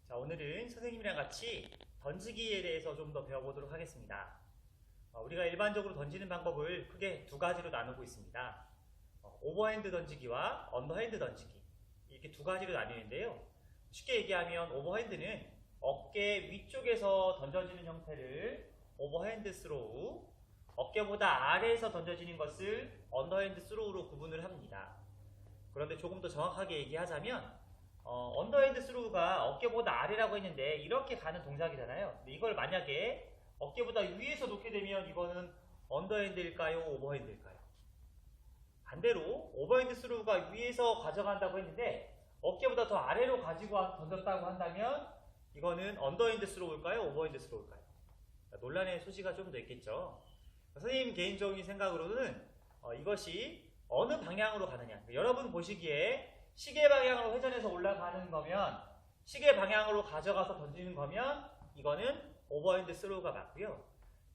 자, 오늘은 선생님이랑 같이 던지기에 대해서 좀 더 배워보도록 하겠습니다. 우리가 일반적으로 던지는 방법을 크게 두 가지로 나누고 있습니다. 오버핸드 던지기와 언더핸드 던지기, 이렇게 두 가지로 나뉘는데요. 쉽게 얘기하면 오버핸드는 어깨 위쪽에서 던져지는 형태를 오버핸드 스로우, 어깨보다 아래에서 던져지는 것을 언더핸드 스로우로 구분을 합니다. 그런데 조금 더 정확하게 얘기하자면 언더핸드 스로우가 어깨보다 아래라고 했는데 이렇게 가는 동작이잖아요. 근데 이걸 만약에 어깨보다 위에서 놓게 되면 이거는 언더핸드일까요? 오버핸드일까요? 반대로 오버핸드 스로우가 위에서 가져간다고 했는데 어깨보다 더 아래로 가지고 와서 던졌다고 한다면 이거는 언더핸드 스로우일까요? 오버핸드 스로우일까요? 논란의 소지가 좀 더 있겠죠. 선생님 개인적인 생각으로는 이것이 어느 방향으로 가느냐, 여러분 보시기에 시계 방향으로 회전해서 올라가는 거면, 시계 방향으로 가져가서 던지는 거면 이거는 오버핸드 스로우가 맞고요.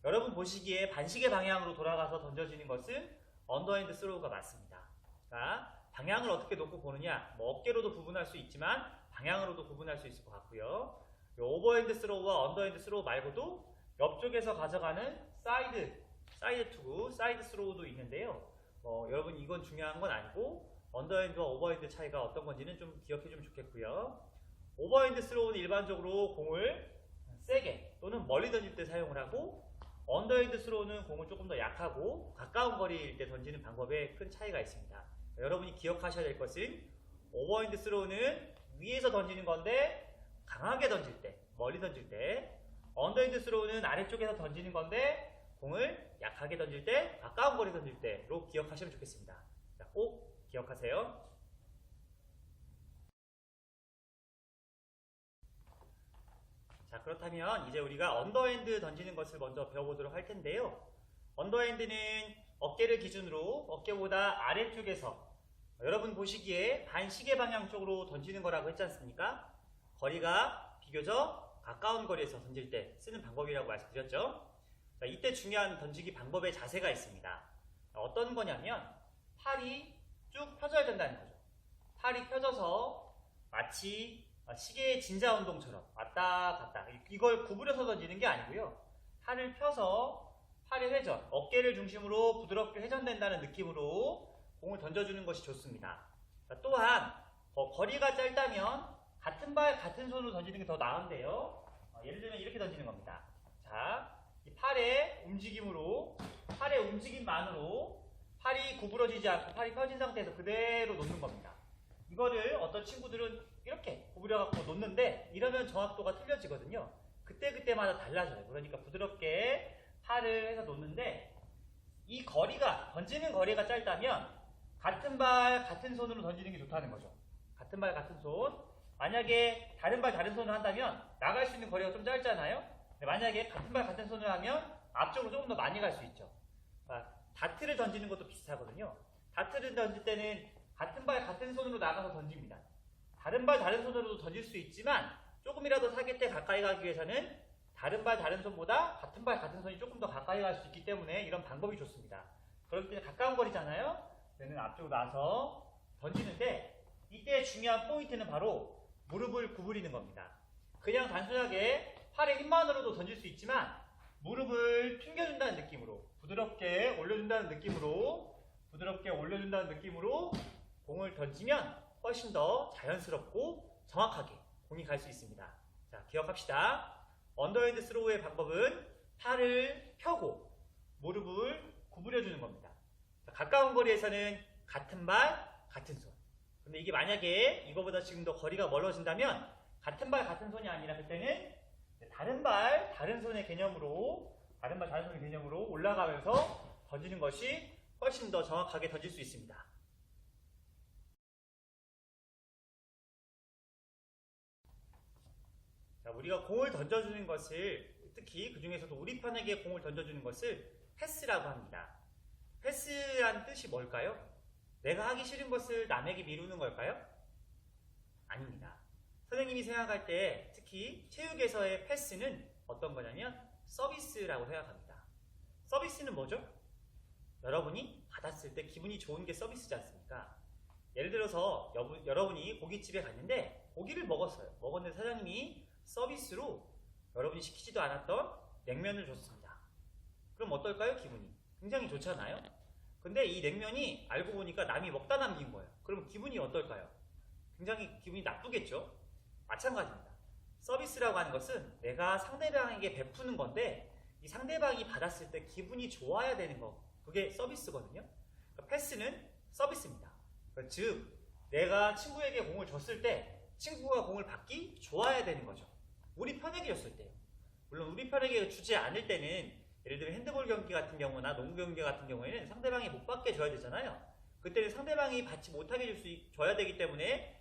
여러분 보시기에 반시계 방향으로 돌아가서 던져지는 것은 언더핸드 스로우가 맞습니다. 그러니까 방향을 어떻게 놓고 보느냐, 어깨로도 구분할 수 있지만 방향으로도 구분할 수 있을 것 같고요. 오버핸드 스로우와 언더핸드 스로우 말고도 옆쪽에서 가져가는 사이드 투구, 사이드 스로우도 있는데요. 여러분 이건 중요한 건 아니고 언더핸드와 오버핸드 차이가 어떤 건지는 좀 기억해 주면 좋겠고요. 오버핸드 스로우는 일반적으로 공을 세게 또는 멀리 던질 때 사용을 하고, 언더핸드 스로우는 공을 조금 더 약하고 가까운 거리일 때 던지는 방법에 큰 차이가 있습니다. 여러분이 기억하셔야 될 것은 오버핸드 스로우는 위에서 던지는 건데 강하게 던질 때, 멀리 던질 때, 언더핸드 스로우는 아래쪽에서 던지는 건데 공을 약하게 던질 때, 가까운 거리 던질 때로 기억하시면 좋겠습니다. 자, 꼭 기억하세요. 자, 그렇다면 이제 우리가 언더핸드 던지는 것을 먼저 배워보도록 할 텐데요. 언더핸드는 어깨를 기준으로 어깨보다 아래쪽에서, 여러분 보시기에 반시계 방향 쪽으로 던지는 거라고 했지 않습니까? 거리가 비교적 가까운 거리에서 던질 때 쓰는 방법이라고 말씀드렸죠. 자, 이때 중요한 던지기 방법의 자세가 있습니다. 어떤 거냐면 팔이 쭉 펴져야 된다는 거죠. 팔이 펴져서 마치 시계의 진자 운동처럼 왔다 갔다, 이걸 구부려서 던지는 게 아니고요. 팔을 펴서 팔의 회전, 어깨를 중심으로 부드럽게 회전된다는 느낌으로 공을 던져주는 것이 좋습니다. 자, 또한 거리가 짧다면 같은 발 같은 손으로 던지는 게 더 나은데요. 예를 들면 이렇게 던지는 겁니다. 자, 이 팔의 움직임으로, 팔의 움직임만으로 팔이 구부러지지 않고 팔이 펴진 상태에서 그대로 놓는 겁니다. 이거를 어떤 친구들은 이렇게 구부려갖고 놓는데 이러면 정확도가 틀려지거든요. 그때그때마다 달라져요. 그러니까 부드럽게 팔을 해서 놓는데, 이 거리가, 던지는 거리가 짧다면 같은 발 같은 손으로 던지는 게 좋다는 거죠. 같은 발 같은 손. 만약에 다른 발 다른 손을 한다면 나갈 수 있는 거리가 좀 짧잖아요. 만약에 같은 발 같은 손을 하면 앞쪽으로 조금 더 많이 갈 수 있죠. 다트를 던지는 것도 비슷하거든요. 다트를 던질 때는 같은 발 같은 손으로 나가서 던집니다. 다른 발 다른 손으로도 던질 수 있지만 조금이라도 타겟에 가까이 가기 위해서는 다른 발 다른 손보다 같은 발 같은 손이 조금 더 가까이 갈 수 있기 때문에 이런 방법이 좋습니다. 그렇기 때문에 가까운 거리잖아요. 얘는 앞쪽으로 나서 던지는데, 이때 중요한 포인트는 바로 무릎을 구부리는 겁니다. 그냥 단순하게 팔의 힘만으로도 던질 수 있지만 무릎을 튕겨준다는 느낌으로, 부드럽게 올려준다는 느낌으로 공을 던지면 훨씬 더 자연스럽고 정확하게 공이 갈 수 있습니다. 자, 기억합시다. 언더핸드 스로우의 방법은 팔을 펴고 무릎을 구부려주는 겁니다. 자, 가까운 거리에서는 같은 발, 같은 손. 근데 이게 만약에 이거보다 지금 더 거리가 멀어진다면 같은 발, 같은 손이 아니라 그때는 다른 발, 다른 손의 개념으로 올라가면서 던지는 것이 훨씬 더 정확하게 던질 수 있습니다. 자, 우리가 공을 던져주는 것을, 특히 그 중에서도 우리 편에게 공을 던져주는 것을 패스라고 합니다. 패스란 뜻이 뭘까요? 내가 하기 싫은 것을 남에게 미루는 걸까요? 아닙니다. 선생님이 생각할 때 특히 체육에서의 패스는 어떤 거냐면 서비스라고 생각합니다. 서비스는 뭐죠? 여러분이 받았을 때 기분이 좋은 게 서비스지 않습니까? 예를 들어서 여러분이 고깃집에 갔는데 고기를 먹었어요. 먹었는데 사장님이 서비스로 여러분이 시키지도 않았던 냉면을 줬습니다. 그럼 어떨까요? 기분이 굉장히 좋잖아요. 근데 이 냉면이 알고 보니까 남이 먹다 남긴 거예요. 그럼 기분이 어떨까요? 굉장히 기분이 나쁘겠죠? 마찬가지입니다. 서비스라고 하는 것은 내가 상대방에게 베푸는 건데 이 상대방이 받았을 때 기분이 좋아야 되는 거, 그게 서비스거든요. 그러니까 패스는 서비스입니다. 그러니까 즉 내가 친구에게 공을 줬을 때 친구가 공을 받기 좋아야 되는 거죠. 우리 편에게 줬을 때요. 물론 우리 편에게 주지 않을 때는 예를 들어 핸드볼 경기 같은 경우나 농구 경기 같은 경우에는 상대방이 못 받게 줘야 되잖아요. 그때는 상대방이 받지 못하게 줘야 되기 때문에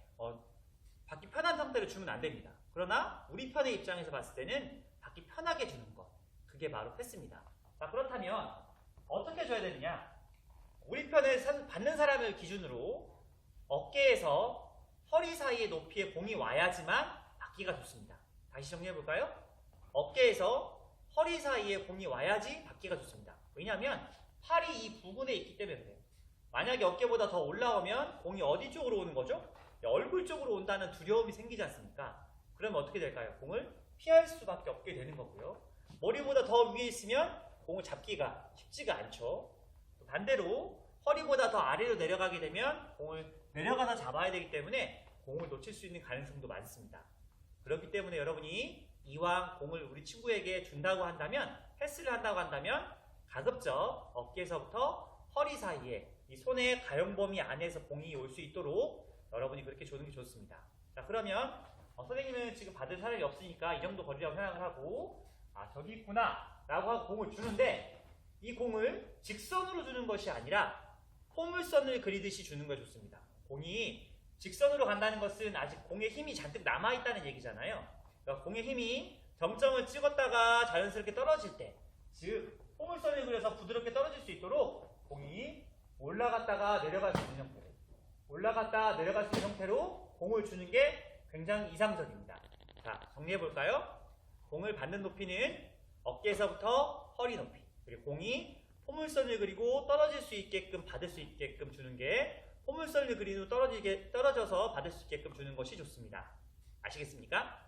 받기 편한 상태로 주면 안 됩니다. 그러나 우리 편의 입장에서 봤을 때는 받기 편하게 주는 것, 그게 바로 패스입니다. 자, 그렇다면 어떻게 줘야 되느냐? 우리 편에 받는 사람을 기준으로 어깨에서 허리 사이의 높이에 공이 와야지만 받기가 좋습니다. 다시 정리해볼까요? 어깨에서 허리 사이에 공이 와야지 받기가 좋습니다. 왜냐하면 팔이 이 부분에 있기 때문에 그래요. 만약에 어깨보다 더 올라오면 공이 어디 쪽으로 오는 거죠? 얼굴 쪽으로 온다는 두려움이 생기지 않습니까? 그러면 어떻게 될까요? 공을 피할 수밖에 없게 되는 거고요. 머리보다 더 위에 있으면 공을 잡기가 쉽지가 않죠. 반대로 허리보다 더 아래로 내려가게 되면 공을 내려가서 잡아야 되기 때문에 공을 놓칠 수 있는 가능성도 많습니다. 그렇기 때문에 여러분이 이왕 공을 우리 친구에게 준다고 한다면, 패스를 한다고 한다면 가급적 어깨에서부터 허리 사이에 이 손의 가용 범위 안에서 공이 올 수 있도록 여러분이 그렇게 주는 게 좋습니다. 자, 그러면 선생님은 지금 받을 사람이 없으니까 이 정도 거리라고 생각을 하고 저기 있구나 라고 하고 공을 주는데 이 공을 직선으로 주는 것이 아니라 포물선을 그리듯이 주는 게 좋습니다. 공이 직선으로 간다는 것은 아직 공의 힘이 잔뜩 남아있다는 얘기잖아요. 그러니까 공의 힘이 정점을 찍었다가 자연스럽게 떨어질 때, 즉 포물선을 그려서 부드럽게 떨어질 수 있도록 공이 올라갔다가 내려갈 수 있는 형태로, 올라갔다 내려갈 수 있는 형태로 공을 주는 게 굉장히 이상적입니다. 자, 정리해볼까요? 공을 받는 높이는 어깨에서부터 허리 높이, 그리고 공이 포물선을 그리고 떨어질 수 있게끔 받을 수 있게끔 주는 게, 포물선을 그린 후 떨어져서 받을 수 있게끔 주는 것이 좋습니다. 아시겠습니까?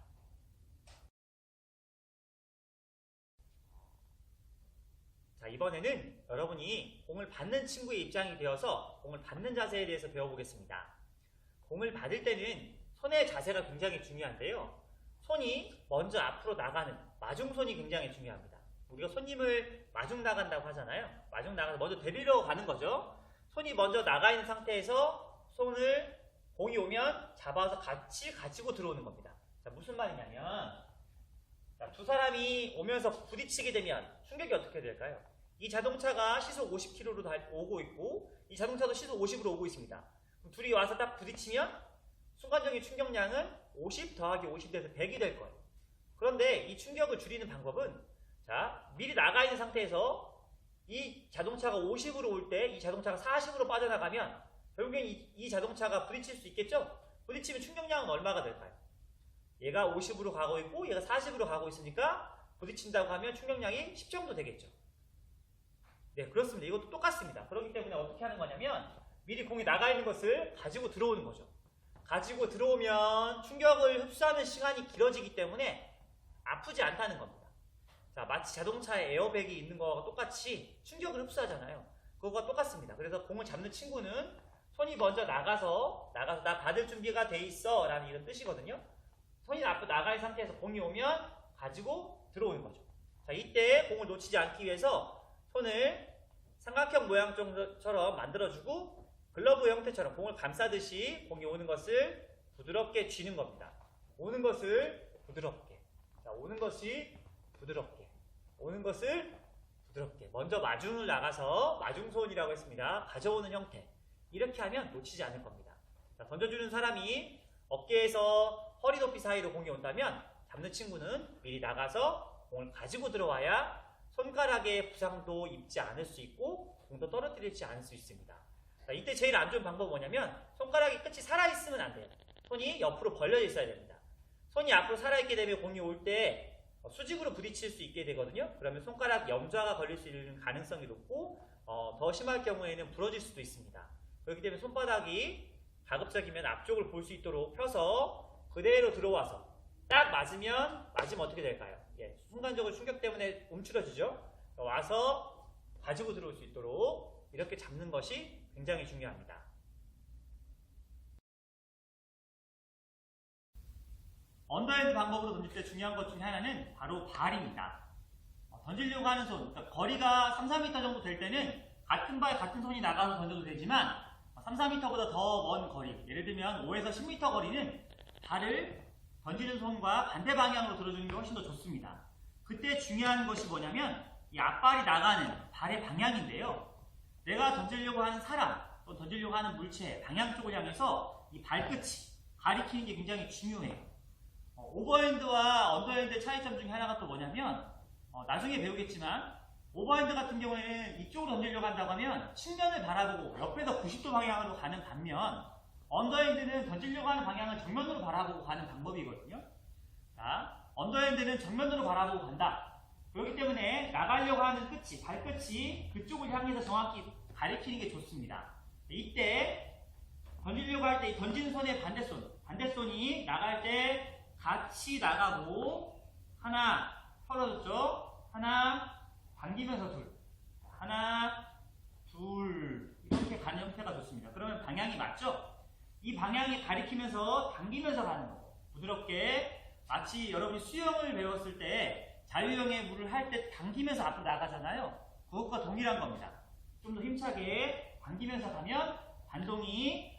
자, 이번에는 여러분이 공을 받는 친구의 입장이 되어서 공을 받는 자세에 대해서 배워보겠습니다. 공을 받을 때는 손의 자세가 굉장히 중요한데요. 손이 먼저 앞으로 나가는 마중손이 굉장히 중요합니다. 우리가 손님을 마중 나간다고 하잖아요. 마중 나가서 먼저 데리러 가는 거죠. 손이 먼저 나가 있는 상태에서 손을 공이 오면 잡아서 같이 가지고 들어오는 겁니다. 자, 무슨 말이냐면, 자, 두 사람이 오면서 부딪히게 되면 충격이 어떻게 될까요? 이 자동차가 시속 50km로 오고 있고 이 자동차도 시속 50으로 오고 있습니다. 그럼 둘이 와서 딱 부딪히면 순간적인 충격량은 50 더하기 50 돼서 100이 될 거예요. 그런데 이 충격을 줄이는 방법은, 자, 미리 나가 있는 상태에서 이 자동차가 50으로 올 때 이 자동차가 40으로 빠져나가면 결국엔 이 자동차가 부딪힐 수 있겠죠? 부딪히면 충격량은 얼마가 될까요? 얘가 50으로 가고 있고 얘가 40으로 가고 있으니까 부딪힌다고 하면 충격량이 10 정도 되겠죠. 네, 그렇습니다. 이것도 똑같습니다. 그렇기 때문에 어떻게 하는 거냐면 미리 공이 나가 있는 것을 가지고 들어오는 거죠. 가지고 들어오면 충격을 흡수하는 시간이 길어지기 때문에 아프지 않다는 겁니다. 자, 마치 자동차에 에어백이 있는 거와 똑같이 충격을 흡수하잖아요. 그거와 똑같습니다. 그래서 공을 잡는 친구는 손이 먼저 나가서 나 받을 준비가 돼 있어 라는 이런 뜻이거든요. 손이 앞으로 나가 있는 상태에서 공이 오면 가지고 들어오는 거죠. 자, 이때 공을 놓치지 않기 위해서 손을 삼각형 모양처럼 만들어주고 글러브 형태처럼 공을 감싸듯이 공이 오는 것을 부드럽게 쥐는 겁니다. 오는 것을 부드럽게. 자, 오는 것이 부드럽게. 오는 것을 부드럽게. 먼저 마중을 나가서 마중손이라고 했습니다. 가져오는 형태. 이렇게 하면 놓치지 않을 겁니다. 자, 던져주는 사람이 어깨에서 허리 높이 사이로 공이 온다면 잡는 친구는 미리 나가서 공을 가지고 들어와야 손가락에 부상도 입지 않을 수 있고 공도 떨어뜨리지 않을 수 있습니다. 자, 이때 제일 안 좋은 방법은 뭐냐면 손가락이 끝이 살아있으면 안 돼요. 손이 옆으로 벌려져 있어야 됩니다. 손이 앞으로 살아있게 되면 공이 올 때 수직으로 부딪힐 수 있게 되거든요. 그러면 손가락 염좌가 걸릴 수 있는 가능성이 높고 더 심할 경우에는 부러질 수도 있습니다. 그렇기 때문에 손바닥이 가급적이면 앞쪽을 볼 수 있도록 펴서 그대로 들어와서 딱 맞으면 어떻게 될까요? 예, 순간적으로 충격 때문에 움츠러지죠? 와서 가지고 들어올 수 있도록 이렇게 잡는 것이 굉장히 중요합니다. 언더핸드 방법으로 던질 때 중요한 것 중에 하나는 바로 발입니다. 던지려고 하는 손, 그러니까 거리가 3, 4m 정도 될 때는 같은 발, 같은 손이 나가서 던져도 되지만 3, 4m보다 더 먼 거리, 예를 들면 5에서 10m 거리는 발을 던지는 손과 반대 방향으로 들어주는 게 훨씬 더 좋습니다. 그때 중요한 것이 뭐냐면 이 앞발이 나가는 발의 방향인데요. 내가 던지려고 하는 사람, 또 던지려고 하는 물체 방향 쪽을 향해서 이 발끝이 가리키는 게 굉장히 중요해요. 오버핸드와 언더핸드의 차이점 중에 하나가 또 뭐냐면 나중에 배우겠지만 오버핸드 같은 경우에는 이쪽으로 던지려고 한다고 하면 측면을 바라보고 옆에서 90도 방향으로 가는 반면 언더핸드는 던지려고 하는 방향을 정면으로 바라보고 가는 방법이거든요. 자, 언더핸드는 정면으로 바라보고 간다. 그렇기 때문에 나가려고 하는 끝이, 발끝이 그쪽을 향해서 정확히 가리키는 게 좋습니다. 이때 던지려고 할 때 이 던지는 손의 반대손이 나갈 때 같이 나가고 하나 털어줬죠? 하나 당기면서 둘, 하나 둘 이렇게 가는 형태가 좋습니다. 그러면 방향이 맞죠? 이 방향이 가리키면서 당기면서 가는 거 부드럽게 마치 여러분이 수영을 배웠을 때 자유형의 물을 할 때 당기면서 앞으로 나가잖아요. 그것과 동일한 겁니다. 좀 더 힘차게 당기면서 가면 반동이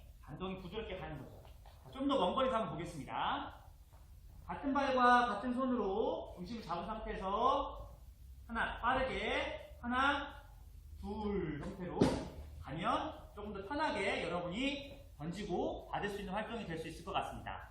부드럽게 가는 거죠. 좀 더 먼 거리에서 한번 보겠습니다. 같은 발과 같은 손으로 중심을 잡은 상태에서 하나 빠르게 하나 둘 형태로 가면 조금 더 편하게 여러분이 던지고 받을 수 있는 활동이 될 수 있을 것 같습니다.